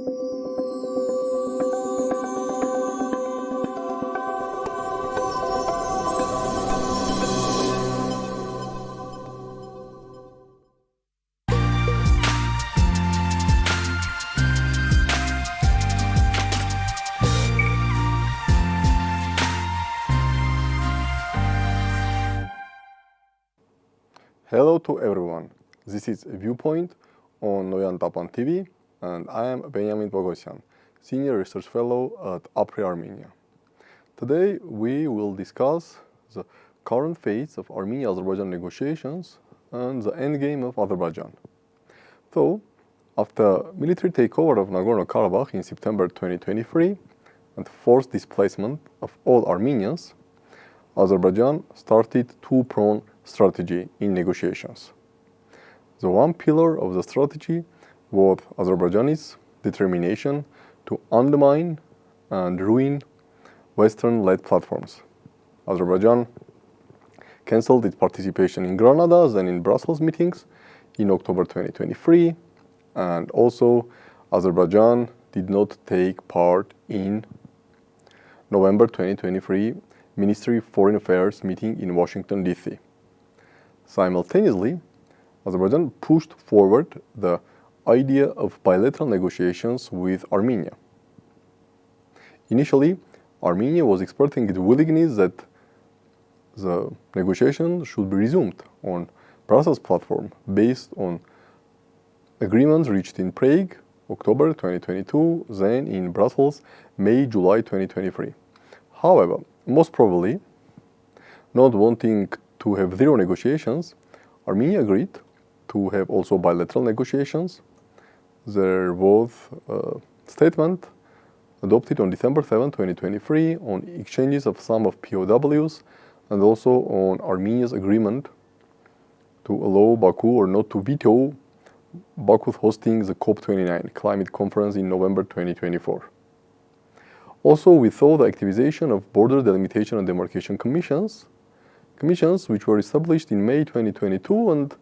Hello to everyone. This is Viewpoint on noyantapantv, and I am Benyamin Poghosyan, Senior Research Fellow at Armenia. Today we will discuss the current phase of Armenia-Azerbaijan negotiations and the endgame of Azerbaijan. So, after military takeover of Nagorno-Karabakh in September 2023 and forced displacement of all Armenians, Azerbaijan started two-pronged strategy in negotiations. The one pillar of the strategy was Azerbaijan's determination to undermine and ruin Western-led platforms. Azerbaijan cancelled its participation in Granada's and in Brussels meetings in October 2023, and also Azerbaijan did not take part in November 2023 Ministry of Foreign Affairs meeting in Washington, D.C. Simultaneously, Azerbaijan pushed forward the idea of bilateral negotiations with Armenia. Initially, Armenia was expressing its willingness that the negotiations should be resumed on Brussels platform based on agreements reached in Prague, October 2022, then in Brussels, May, July 2023. However, most probably, not wanting to have zero negotiations, Armenia agreed to have also bilateral negotiations. There was a statement adopted on December 7, 2023 on exchanges of some of POWs and also on Armenia's agreement to allow Baku or not to veto Baku's hosting the COP29 climate conference in November 2024. Also, we saw the activization of border delimitation and demarcation commissions which were established in May 2022, and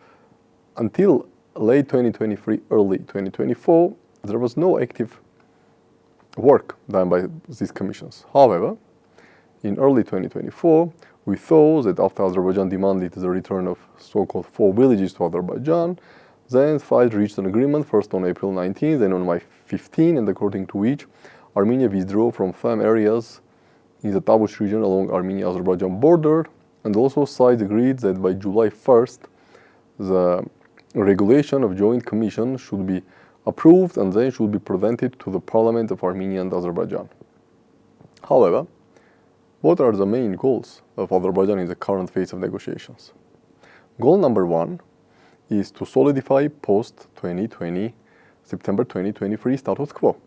until late 2023, early 2024, there was no active work done by these commissions. However, in early 2024, we saw that after Azerbaijan demanded the return of so-called 4 villages to Azerbaijan, then sides reached an agreement first on April 19, then on May 15, and according to which Armenia withdrew from some areas in the Tavush region along Armenia-Azerbaijan border, and also sides agreed that by July 1st, the regulation of joint commission should be approved and then should be presented to the parliament of Armenia and Azerbaijan. However, what are the main goals of Azerbaijan in the current phase of negotiations? Goal number one is to solidify post-2020, September 2023 status quo.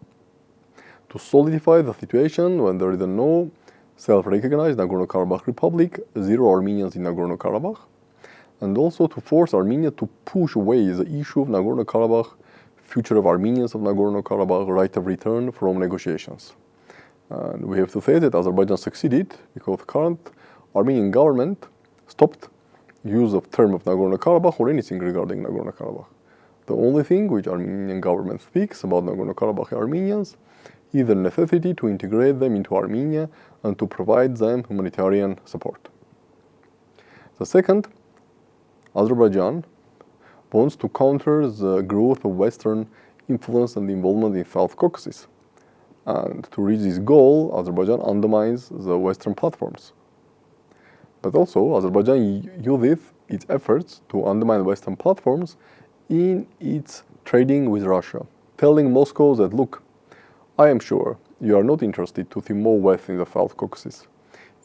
To solidify the situation when there is no self-recognized Nagorno-Karabakh Republic, zero Armenians in Nagorno-Karabakh, and also to force Armenia to push away the issue of Nagorno-Karabakh, future of Armenians of Nagorno-Karabakh, right of return from negotiations. And we have to say that Azerbaijan succeeded because the current Armenian government stopped use of term of Nagorno-Karabakh or anything regarding Nagorno-Karabakh. The only thing which Armenian government speaks about Nagorno-Karabakh Armenians is the necessity to integrate them into Armenia and to provide them humanitarian support. The second, Azerbaijan wants to counter the growth of Western influence and involvement in South Caucasus. And to reach this goal, Azerbaijan undermines the Western platforms. But also, Azerbaijan uses its efforts to undermine Western platforms in its trading with Russia, telling Moscow that, look, I am sure you are not interested to see more West in the South Caucasus.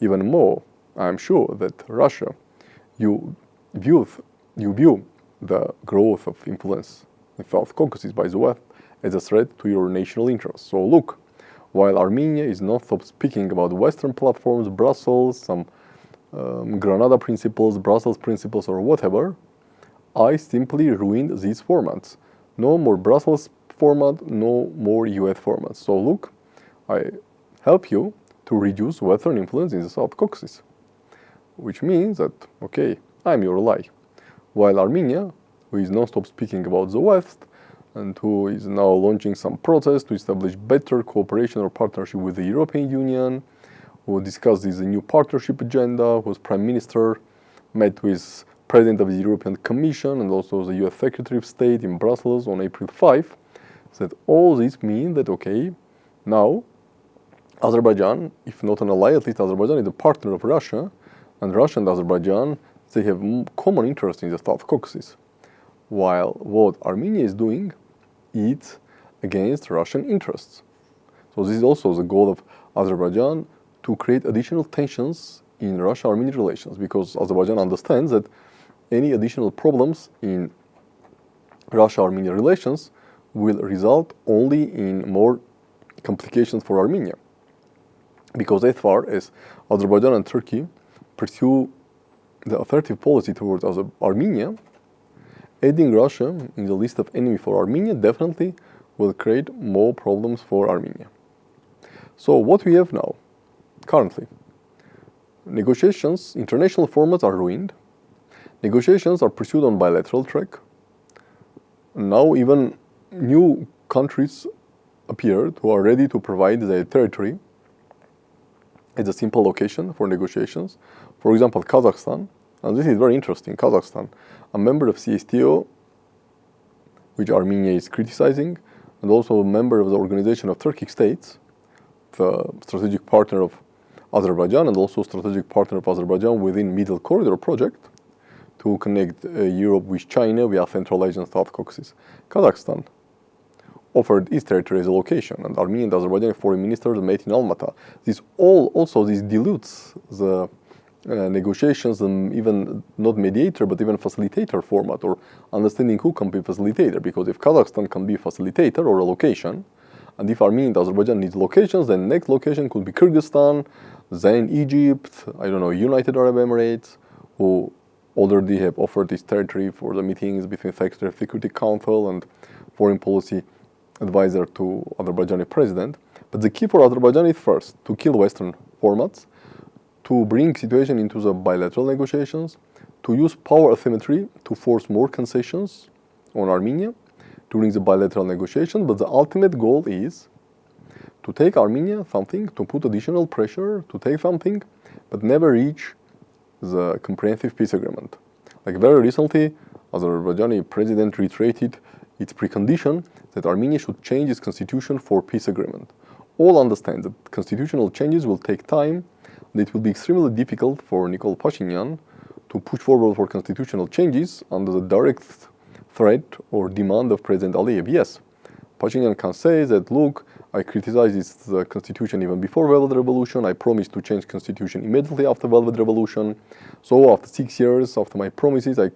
Even more, I am sure that Russia, you view the growth of influence in South Caucasus by the West as a threat to your national interests. So look, while Armenia is not stop speaking about Western platforms, Brussels, some Granada principles, Brussels principles, or whatever, I simply ruined these formats. No more Brussels format, no more US formats. So look, I help you to reduce Western influence in the South Caucasus, which means that, okay, I'm your ally. While Armenia, who is non-stop speaking about the West, and who is now launching some process to establish better cooperation or partnership with the European Union, who discussed this new partnership agenda, whose Prime Minister met with President of the European Commission and also the US Secretary of State in Brussels on April 5, said all this mean that, okay, now Azerbaijan, if not an ally, at least Azerbaijan is a partner of Russia, and Russia and Azerbaijan, they have common interest in the South Caucasus. While what Armenia is doing is against Russian interests. So this is also the goal of Azerbaijan, to create additional tensions in Russia-Armenian relations, because Azerbaijan understands that any additional problems in Russia-Armenian relations will result only in more complications for Armenia. Because as far as Azerbaijan and Turkey pursue the assertive policy towards Armenia, adding Russia in the list of enemy for Armenia definitely will create more problems for Armenia. So what we have now, currently, negotiations, international formats are ruined, negotiations are pursued on bilateral track. Now even new countries appeared who are ready to provide their territory as a simple location for negotiations. For example, Kazakhstan, and this is very interesting, Kazakhstan, a member of CSTO, which Armenia is criticizing, and also a member of the Organization of Turkic States, the strategic partner of Azerbaijan and also strategic partner of Azerbaijan within Middle Corridor project to connect Europe with China via Central Asia and South Caucasus. Kazakhstan offered its territory as a location, and Armenian and Azerbaijani foreign ministers met in Almaty. This dilutes the negotiations and even not mediator but even facilitator format, or understanding who can be facilitator, because if Kazakhstan can be facilitator or a location, and if Armenia and Azerbaijan needs locations, then next location could be Kyrgyzstan, then Egypt, United Arab Emirates, who already have offered this territory for the meetings between Secretary of Security Council and Foreign Policy Advisor to Azerbaijani President. But the key for Azerbaijan is first to kill Western formats, to bring situation into the bilateral negotiations, to use power asymmetry to force more concessions on Armenia during the bilateral negotiation. But the ultimate goal is to take Armenia something, to put additional pressure, to take something, but never reach the comprehensive peace agreement. Like very recently, Azerbaijani president reiterated its precondition that Armenia should change its constitution for peace agreement. All understand that constitutional changes will take time, and it will be extremely difficult for Nikol Pashinyan to push forward for constitutional changes under the direct threat or demand of President Aliyev. Yes, Pashinyan can say that, look, I criticized the constitution even before Velvet Revolution, I promised to change constitution immediately after Velvet Revolution, so after 6 years after my promises, I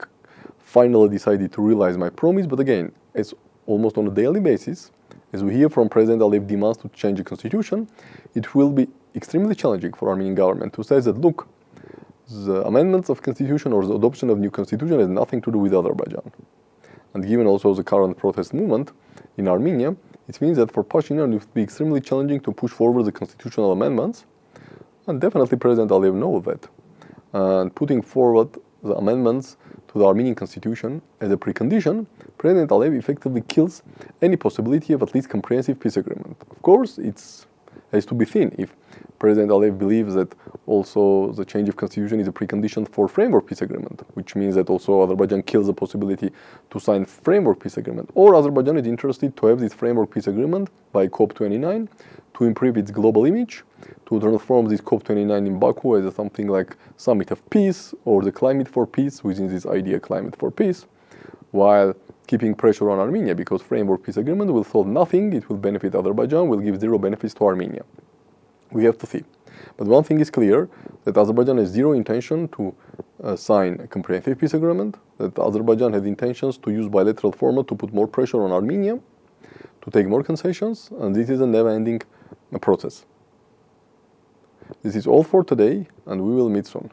finally decided to realize my promise. But again, it's almost on a daily basis, as we hear from President Aliyev demands to change the constitution, it will be extremely challenging for Armenian government to say that, look, the amendments of constitution or the adoption of new constitution has nothing to do with Azerbaijan. And given also the current protest movement in Armenia, it means that for Pashinyan it will be extremely challenging to push forward the constitutional amendments, and definitely President Aliyev knows that. And putting forward the amendments to the Armenian constitution as a precondition, President Aliyev effectively kills any possibility of at least comprehensive peace agreement. Of course, it has to be seen if President Aliyev believes that also the change of constitution is a precondition for framework peace agreement, which means that also Azerbaijan kills the possibility to sign framework peace agreement. Or Azerbaijan is interested to have this framework peace agreement by COP29 to improve its global image, to transform this COP29 in Baku as something like summit of peace or the climate for peace within this idea climate for peace, while keeping pressure on Armenia, because framework peace agreement will solve nothing, it will benefit Azerbaijan, will give zero benefits to Armenia. We have to see. But one thing is clear, that Azerbaijan has zero intention to sign a comprehensive peace agreement, that Azerbaijan has intentions to use bilateral format to put more pressure on Armenia, to take more concessions, and this is a never-ending process. This is all for today, and we will meet soon.